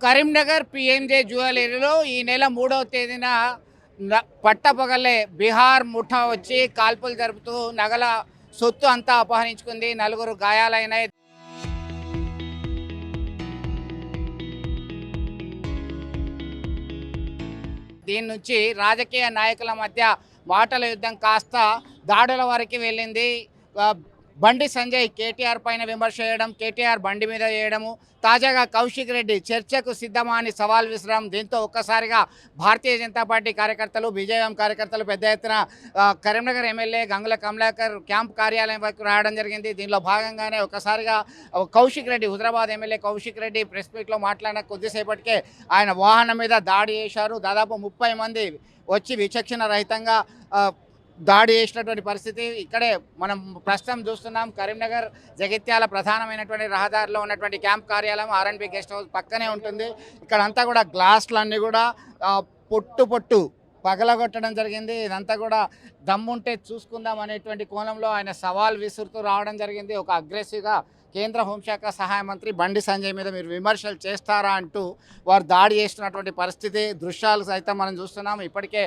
Karimnagar PMJ జ్యువెలరీలో ఈ నెల 3వ తేదీన పట్టపగలే బీహార్ ముఠా వచ్చి కాల్పులు జరుపుతూ నగల సొత్తు అంతా అపహరించుకుంది. 4 గాయాలైనాయి. దీని నుంచి రాజకీయ నాయకుల మధ్య మాటల యుద్ధం కాస్త దాడుల వరకు వెళ్ళింది. బండి సంజయ్ కేటీఆర్ పైన విమర్శ చేయడం, కేటీఆర్ బండి మీద చేయడము, తాజాగా కౌశిక్ రెడ్డి చర్చకు సిద్ధమా అని సవాల్ విసరడం. దీంతో ఒక్కసారిగా భారతీయ జనతా పార్టీ కార్యకర్తలు, బీజేఎం కార్యకర్తలు పెద్ద ఎత్తున కరీంనగర్ ఎమ్మెల్యే గంగుల కమలాకర్ క్యాంప్ కార్యాలయం వరకు రావడం జరిగింది. దీనిలో భాగంగానే ఒక్కసారిగా కౌశిక్ రెడ్డి, హుజరాబాద్ ఎమ్మెల్యే కౌశిక్ రెడ్డి ప్రెస్ మీట్లో మాట్లాడిన కొద్దిసేపటికే ఆయన వాహనం మీద దాడి చేశారు. దాదాపు 30 మంది వచ్చి విచక్షణ రహితంగా దాడి చేసినటువంటి పరిస్థితి ఇక్కడే మనం ప్రస్తుతం చూస్తున్నాం. కరీంనగర్ జగిత్యాల ప్రధానమైనటువంటి రహదారిలో ఉన్నటువంటి క్యాంప్ కార్యాలయం ఆర్ఎండ్బి గెస్ట్ హౌస్ పక్కనే ఉంటుంది. ఇక్కడంతా కూడా గ్లాసులన్నీ కూడా పొట్టు పగలగొట్టడం జరిగింది. ఇదంతా కూడా దమ్ముంటే చూసుకుందాం అనేటువంటి కోణంలో ఆయన సవాల్ విసురుతూ రావడం జరిగింది. ఒక అగ్రెసివ్గా కేంద్ర హోంశాఖ సహాయ మంత్రి బండి సంజయ్ మీద మీరు విమర్శలు చేస్తారా అంటూ వారు దాడి చేస్తున్నటువంటి పరిస్థితి దృశ్యాలు సైతం మనం చూస్తున్నాం. ఇప్పటికే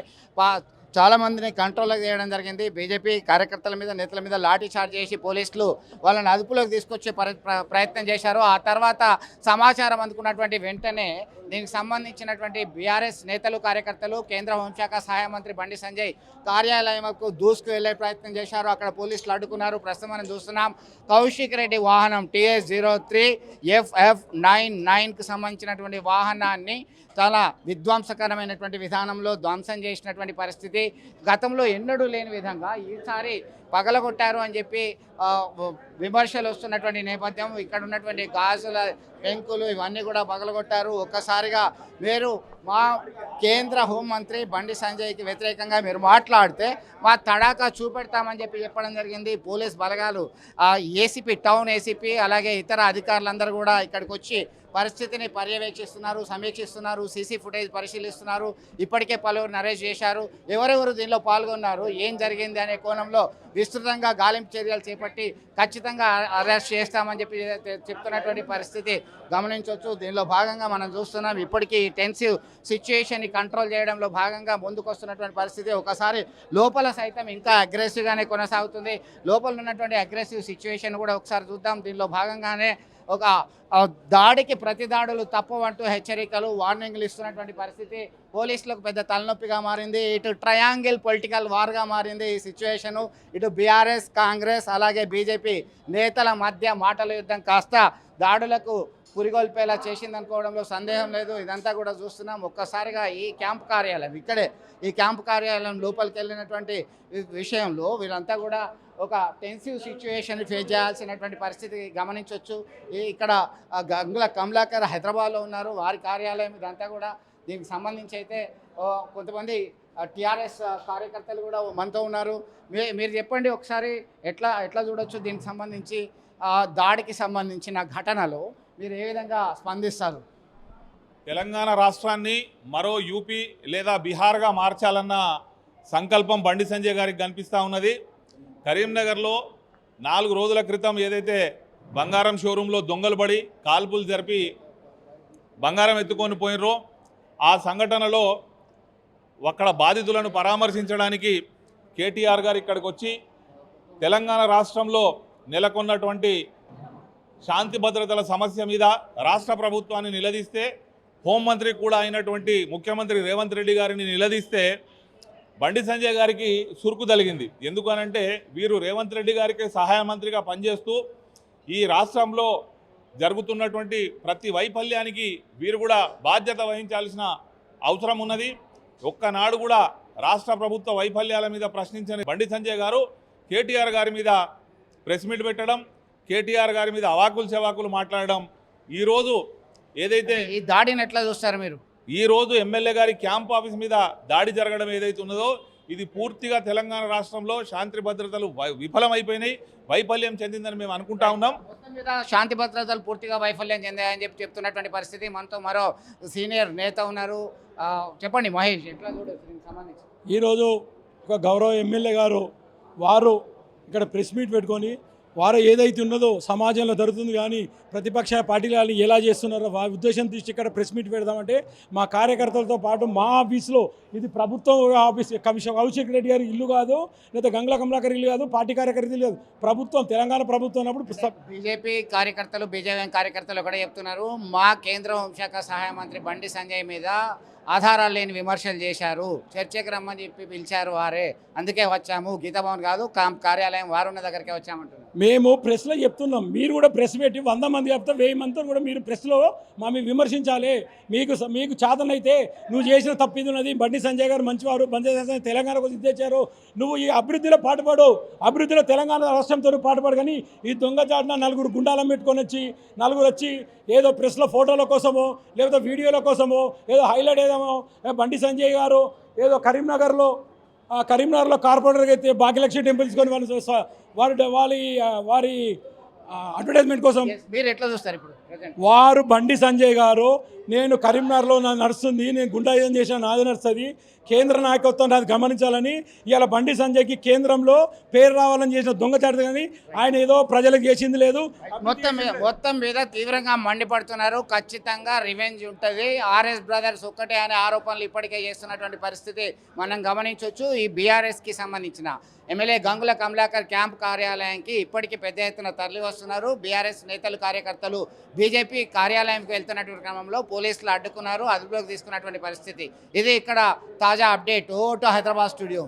చాలామందిని కంట్రోల్ చేయడం జరిగింది. బీజేపీ కార్యకర్తల మీద, నేతల మీద లాఠీ చార్జ్ చేసి పోలీసులు వాళ్ళని అదుపులోకి తీసుకొచ్చే ప్రయత్నం చేశారు. ఆ తర్వాత సమాచారం అందుకున్నటువంటి వెంటనే దీనికి సంబంధించినటువంటి బీఆర్ఎస్ నేతలు, కార్యకర్తలు కేంద్ర హోంశాఖ సహాయ మంత్రి బండి సంజయ్ కార్యాలయంకు దూసుకు వెళ్లే ప్రయత్నం చేశారు. అక్కడ పోలీసులు అడ్డుకున్నారు. ప్రస్తుతం మనం చూస్తున్నాం కౌశిక్ రెడ్డి వాహనం TS-03 FF99కు సంబంధించినటువంటి వాహనాన్ని చాలా విధ్వంసకరమైనటువంటి విధానంలో ధ్వంసం చేసినటువంటి పరిస్థితి. గతంలో ఎన్నడూ లేని విధంగా ఈసారి పగలగొట్టారు అని చెప్పి విమర్శలు వస్తున్నటువంటి నేపథ్యం. ఇక్కడ ఉన్నటువంటి గాజుల పెంకులు ఇవన్నీ కూడా పగలగొట్టారు. ఒక్కసారిగా మీరు మా కేంద్ర హోంమంత్రి బండి సంజయ్కి వ్యతిరేకంగా మీరు మాట్లాడితే మా తడాకా చూపెడతామని చెప్పడం జరిగింది. పోలీస్ బలగాలు, ఏసీపీ, టౌన్ ఏసీపీ, అలాగే ఇతర అధికారులందరూ కూడా ఇక్కడికి వచ్చి పరిస్థితిని పర్యవేక్షిస్తున్నారు, సమీక్షిస్తున్నారు, సీసీ ఫుటేజ్ పరిశీలిస్తున్నారు. ఇప్పటికే పలువురిని అరెస్ట్ చేశారు. ఎవరెవరు దీనిలో పాల్గొన్నారు, ఏం జరిగింది అనే కోణంలో విస్తృతంగా గాలింపు చర్యలు చేపట్టి ఖచ్చితంగా అరెస్ట్ చేస్తామని చెప్తున్నటువంటి పరిస్థితి గమనించవచ్చు. దీనిలో భాగంగా మనం చూస్తున్నాం ఇప్పటికీ టెన్సివ్ సిచ్యుయేషన్ని కంట్రోల్ చేయడంలో భాగంగా ముందుకు వస్తున్నటువంటి పరిస్థితి. ఒకసారి లోపల సైతం ఇంకా అగ్రెసివ్గానే కొనసాగుతుంది. లోపల ఉన్నటువంటి అగ్రెసివ్ సిచ్యువేషన్ కూడా ఒకసారి చూద్దాం. దీనిలో భాగంగానే ఒక దాడికి ప్రతి దాడులు తప్పవంటూ హెచ్చరికలు, వార్నింగ్లు ఇస్తున్నటువంటి పరిస్థితి పోలీసులకు పెద్ద తలనొప్పిగా మారింది. ఇటు ట్రయాంగిల్ పొలిటికల్ వార్గా మారింది ఈ సిచ్యువేషను. ఇటు బీఆర్ఎస్, కాంగ్రెస్, అలాగే బీజేపీ నేతల మధ్య మాటల యుద్ధం కాస్త దాడులకు పురిగొల్పేలా చేసిందనుకోవడంలో సందేహం లేదు. ఇదంతా కూడా చూస్తున్నాం. ఒక్కసారిగా ఈ క్యాంప్ కార్యాలయం, ఇక్కడే ఈ క్యాంప్ కార్యాలయం లోపలికి వెళ్ళినటువంటి విషయంలో వీళ్ళంతా కూడా ఒక టెన్సివ్ సిచ్యువేషన్ ఫేస్ చేయాల్సినటువంటి పరిస్థితి గమనించవచ్చు. ఇక్కడ గంగుల కమలాకర్ హైదరాబాద్లో ఉన్నారు, వారి కార్యాలయం ఇదంతా కూడా. దీనికి సంబంధించి అయితే కొంతమంది టీఆర్ఎస్ కార్యకర్తలు కూడా మనతో ఉన్నారు. మీరు చెప్పండి ఒకసారి ఎట్లా చూడొచ్చు దీనికి సంబంధించి, దాడికి సంబంధించిన ఘటనలో మీరు ఏ విధంగా స్పందిస్తారు? తెలంగాణ రాష్ట్రాన్ని మరో యూపీ లేదా బీహార్గా మార్చాలన్న సంకల్పం బండి సంజయ్ గారికి కనిపిస్తూ ఉన్నది. కరీంనగర్లో 4 రోజుల క్రితం ఏదైతే బంగారం షోరూంలో దొంగలు పడి కాల్పులు జరిపి బంగారం ఎత్తుకొని పోయినరో ఆ సంఘటనలో అక్కడ బాధితులను పరామర్శించడానికి కేటీఆర్ గారు ఇక్కడికి వచ్చి తెలంగాణ రాష్ట్రంలో నెలకొన్నటువంటి శాంతి భద్రతల సమస్య మీద రాష్ట్ర ప్రభుత్వాన్ని నిలదీస్తే, హోంమంత్రి కూడా అయినటువంటి ముఖ్యమంత్రి రేవంత్ రెడ్డి గారిని నిలదీస్తే బండి సంజయ్ గారికి సురుకు తలిగింది. ఎందుకనంటే వీరు రేవంత్ రెడ్డి గారికి సహాయ మంత్రిగా పనిచేస్తూ ఈ రాష్ట్రంలో జరుగుతున్నటువంటి ప్రతి వైఫల్యానికి వీరు కూడా బాధ్యత వహించాల్సిన అవసరం ఉన్నది. ఒక్కనాడు కూడా రాష్ట్ర ప్రభుత్వ వైఫల్యాల మీద ప్రశ్నించని బండి సంజయ్ గారు కేటీఆర్ గారి మీద ప్రెస్ మీట్ పెట్టడం, కేటీఆర్ గారి మీద అవాకులు చెవాకులు మాట్లాడడం, ఈరోజు ఏదైతే ఈ దాడిని ఎట్లా చూస్తారు మీరు? ఈరోజు ఎమ్మెల్యే గారి క్యాంప్ ఆఫీస్ మీద దాడి జరగడం ఏదైతే ఉన్నదో ఇది పూర్తిగా తెలంగాణ రాష్ట్రంలో శాంతి భద్రతలు విఫలమైపోయినాయి, వైఫల్యం చెందిందని మేము అనుకుంటా ఉన్నాం. మొత్తం మీద శాంతి భద్రతలు పూర్తిగా వైఫల్యం చెందాయని చెప్తున్నటువంటి పరిస్థితి. మనతో మరో సీనియర్ నేత ఉన్నారు. చెప్పండి మహేష్, ఎట్లా చూడొచ్చు సంబంధించి? ఈరోజు ఒక గౌరవ ఎమ్మెల్యే గారు వారు ఇక్కడ ప్రెస్ మీట్ పెట్టుకొని వారు ఏదైతే ఉన్నదో సమాజంలో జరుగుతుంది కానీ ప్రతిపక్ష పార్టీలు ఎలా చేస్తున్నారో ఆ ఉద్దేశం తీసి ఇక్కడ ప్రెస్ మీట్ పెడదామంటే మా కార్యకర్తలతో పాటు మా ఆఫీస్లో ఇది ప్రభుత్వం ఆఫీస్ కౌశిక్ రెడ్డి గారి ఇల్లు కాదు, లేదా గంగుల కమలాకర్ ఇల్లు కాదు, పార్టీ కార్యకర్త ఇల్లు కాదు, ప్రభుత్వం తెలంగాణ ప్రభుత్వం ఉన్నప్పుడు బీజేపీ కార్యకర్తలు బీజేపీ కార్యకర్తలు కూడా చెప్తున్నారు, మా కేంద్ర హోంశాఖ సహాయ మంత్రి బండి సంజయ్ మీద ఆధారాలు లేని విమర్శలు చేశారు, చర్చకి రమ్మని చెప్పి పిలిచారు వారే, అందుకే వచ్చాము, గీతాభవన్ కాదు కార్యాలయం వారున్న దగ్గరికే వచ్చామంటున్నారు. మేము ప్రెస్లో చెప్తున్నాం, మీరు కూడా ప్రెస్ పెట్టి 100 మంది చెప్తే 1000 మందితో కూడా మీరు ప్రెస్లో మమ్మల్ని విమర్శించాలి. మీకు చాతనైతే నువ్వు చేసిన తప్పిది ఉన్నది, బండి సంజయ్ గారు మంచివారు, బండి సంజయ్ తెలంగాణకు తెచ్చారు, నువ్వు ఈ అభివృద్ధిలో పాటుపడు, అభివృద్ధిలో తెలంగాణ రాష్ట్రంతో పాటుపడు. కానీ ఈ దొంగచాటున 4 గుండాలను పెట్టుకొని వచ్చి 4 వచ్చి ఏదో ప్రెస్లో ఫోటోల కోసమో లేకపోతే వీడియోల కోసమో ఏదో హైలైట్ ఏదేమో బండి సంజయ్ గారు ఏదో కరీంనగర్లో కార్పొరేటర్గా అయితే భాగ్యలక్ష్మి టెంపుల్ తీసుకొని వారి అడ్వర్టైజ్మెంట్ కోసం మీరు ఎట్లా చూస్తారు ఇప్పుడు ప్రజెంట్? వారు బండి సంజయ్ గారు నేను కరీంనగర్లో నడుస్తుంది, నేను గుండాయుధం చేసిన నాది నడుస్తుంది, కేంద్ర నాయకత్వం అది గమనించాలని ఇవాళ బండి సంజయ్కి కేంద్రంలో పేరు రావాలని చేసిన దొంగచాటు కానీ ఆయన ఏదో ప్రజలకు చేసింది లేదు. మొత్తం మీద తీవ్రంగా మండిపడుతున్నారు. ఖచ్చితంగా రివెంజ్ ఉంటుంది. ఆర్ఎస్ బ్రదర్స్ ఒక్కటే అనే ఆరోపణలు ఇప్పటికే చేస్తున్నటువంటి పరిస్థితి మనం గమనించవచ్చు. ఈ బీఆర్ఎస్కి సంబంధించిన ఎమ్మెల్యే గంగుల కమలాకర్ క్యాంప్ కార్యాలయానికి ఇప్పటికీ పెద్ద ఎత్తున తరలి వస్తున్నారు. బీఆర్ఎస్ నేతలు కార్యకర్తలు బీజేపీ కార్యాలయంకి వెళ్తున్నటువంటి క్రమంలో పోలీసులు అడ్డుకున్నారు, అదుపులోకి తీసుకున్నటువంటి పరిస్థితి. ఇది ఇక్కడ తాజా update. Over to Hyderabad studio.